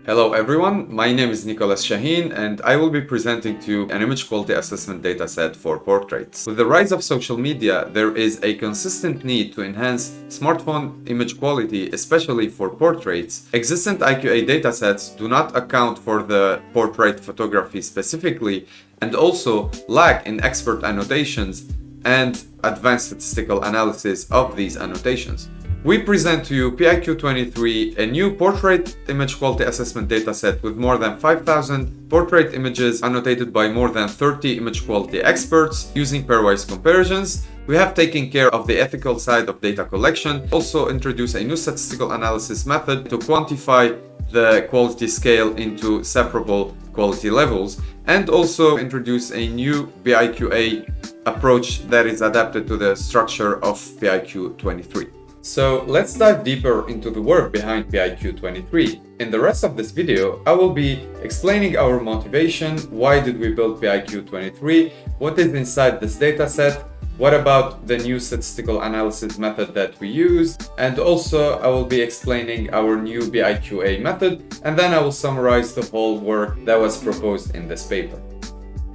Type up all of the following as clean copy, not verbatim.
Hello everyone, my name is Nicholas Shaheen and I will be presenting to you an image quality assessment dataset for portraits. With the rise of social media, there is a consistent need to enhance smartphone image quality, especially for portraits. Existing IQA datasets do not account for the portrait photography specifically and also lack in expert annotations and advanced statistical analysis of these annotations. We present to you PIQ23, a new portrait image quality assessment dataset with more than 5,000 portrait images annotated by more than 30 image quality experts using pairwise comparisons. We have taken care of the ethical side of data collection, also introduce a new statistical analysis method to quantify the quality scale into separable quality levels, and also introduce a new PIQA approach that is adapted to the structure of PIQ23. So let's dive deeper into the work behind PIQ23. In the rest of this video, I will be explaining our motivation, why did we build PIQ23, what is inside this dataset, what about the new statistical analysis method that we use, and also I will be explaining our new PIQA method, and then I will summarize the whole work that was proposed in this paper.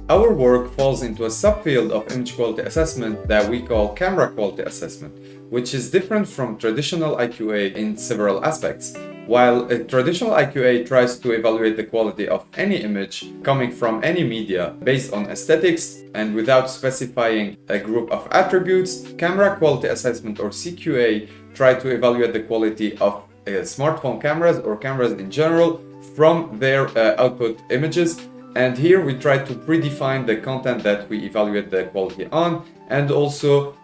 Our work falls into a subfield of image quality assessment that we call camera quality assessment, which is different from traditional IQA in several aspects. While a traditional IQA tries to evaluate the quality of any image coming from any media based on aesthetics and without specifying a group of attributes, camera quality assessment or CQA try to evaluate the quality of smartphone cameras or cameras in general from their output images. And here we try to predefine the content that we evaluate the quality on, and also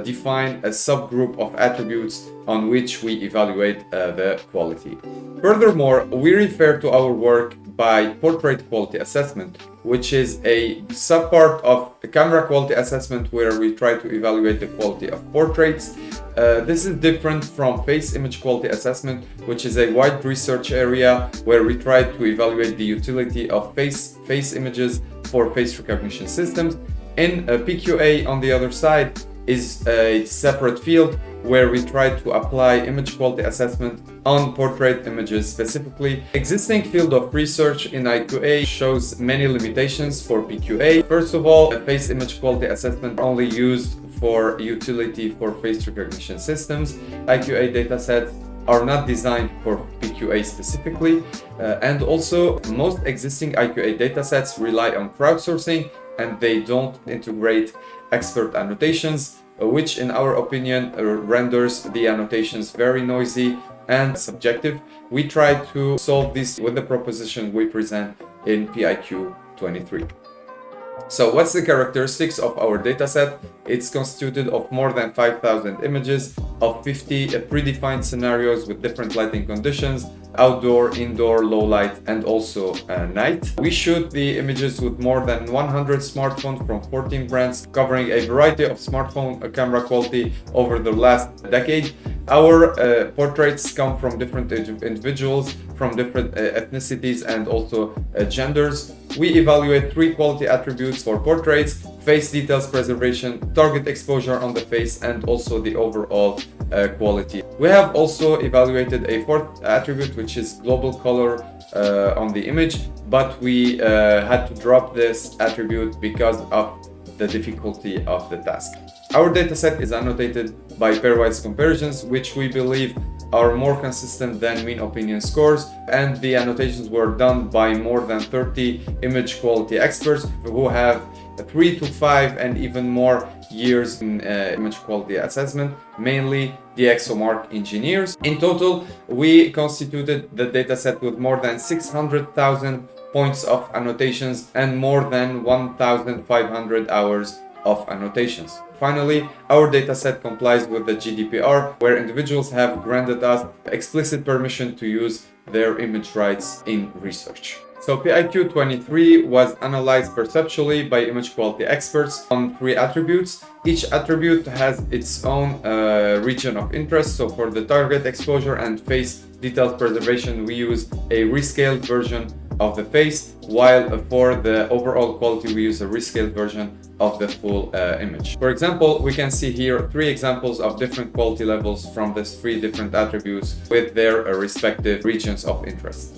define a subgroup of attributes on which we evaluate the quality. Furthermore, we refer to our work by portrait quality assessment, which is a subpart of the camera quality assessment where we try to evaluate the quality of portraits. This is different from face image quality assessment, which is a wide research area where we try to evaluate the utility of face images for face recognition systems. In PQA, on the other side, is a separate field where we try to apply image quality assessment on portrait images specifically. Existing field of research in IQA shows many limitations for PQA. First of all, a face image quality assessment only used for utility for face recognition systems. IQA datasets are not designed for PQA specifically, and also most existing IQA datasets rely on crowdsourcing and they don't integrate expert annotations, which in our opinion renders the annotations very noisy and subjective. We try to solve this with the proposition we present in PIQ23. So what's the characteristics of our dataset? It's constituted of more than 5,000 images of 50 predefined scenarios with different lighting conditions, outdoor, indoor, low light, and also night. We shoot the images with more than 100 smartphones from 14 brands, covering a variety of smartphone camera quality over the last decade. Our portraits come from different individuals, from different ethnicities and also genders. We evaluate 3 quality attributes for portraits: face details preservation, target exposure on the face, and also the overall quality. We have also evaluated a 4th attribute, which is global color on the image, but we had to drop this attribute because of the difficulty of the task. Our dataset is annotated by pairwise comparisons, which we believe are more consistent than mean opinion scores, and the annotations were done by more than 30 image quality experts who have 3 to 5 and even more years in image quality assessment, mainly the ExoMark engineers. In total, we constituted the dataset with more than 600,000 points of annotations and more than 1,500 hours of annotations. Finally, our dataset complies with the GDPR, where individuals have granted us explicit permission to use their image rights in research. So PIQ23 was analyzed perceptually by image quality experts on 3 attributes. Each attribute has its own region of interest. So for the target exposure and face details preservation, we use a rescaled version of the face, while for the overall quality we use a rescaled version of the full image. For example, we can see here 3 examples of different quality levels from these 3 different attributes with their respective regions of interest.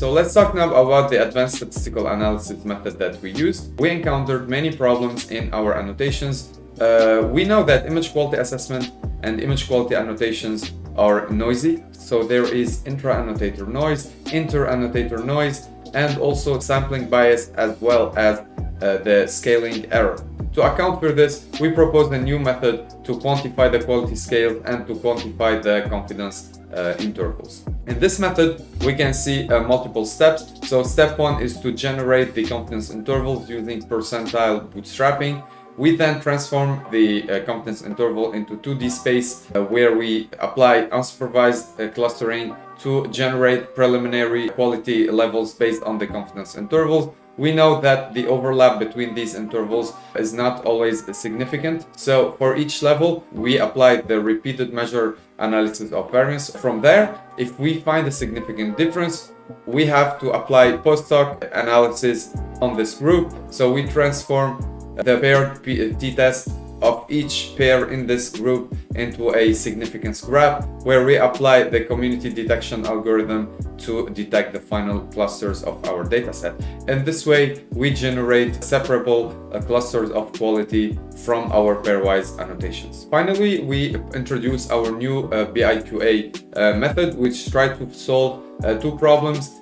So let's talk now about the advanced statistical analysis method that we used. We encountered many problems in our annotations. We know that image quality assessment and image quality annotations are noisy. So there is intra-annotator noise, inter-annotator noise, and also sampling bias, as well as the scaling error. To account for this, we proposed a new method to quantify the quality scale and to quantify the confidence intervals. In this method, we can see multiple steps. So step 1 is to generate the confidence intervals using percentile bootstrapping. We then transform the confidence interval into 2D space where we apply unsupervised clustering to generate preliminary quality levels based on the confidence intervals. We know that the overlap between these intervals is not always significant. So for each level, we apply the repeated measure analysis of variance. From there, if we find a significant difference, we have to apply post-hoc analysis on this group. So we transform the paired t-test of each pair in this group into a significance graph, where we apply the community detection algorithm to detect the final clusters of our dataset. In this way, we generate separable clusters of quality from our pairwise annotations. Finally, we introduce our new PIQA method, which tries to solve two problems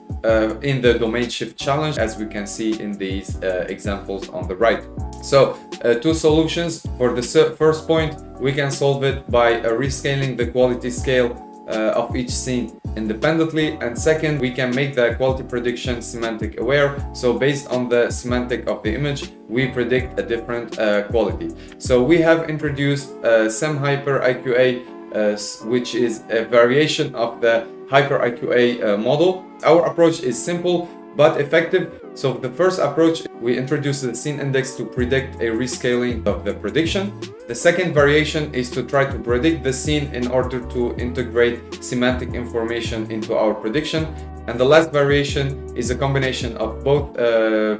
in the domain shift challenge, as we can see in these examples on the right. So two solutions. For the first point, we can solve it by rescaling the quality scale of each scene independently, and second, we can make the quality prediction semantic aware. So based on the semantic of the image, we predict a different quality. So we have introduced SEM-hyper IQA, which is a variation of the hyper IQA model. Our approach is simple but effective. So the first approach, we introduce the scene index to predict a rescaling of the prediction. The second variation is to try to predict the scene in order to integrate semantic information into our prediction. And the last variation is a combination of both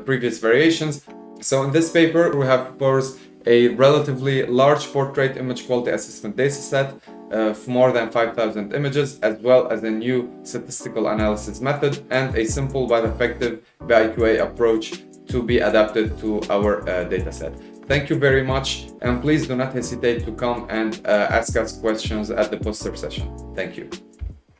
previous variations. So in this paper, we have proposed a relatively large portrait image quality assessment dataset of more than 5,000 images, as well as a new statistical analysis method and a simple but effective PIQA approach to be adapted to our dataset. Thank you very much, and please do not hesitate to come and ask us questions at the poster session. Thank you.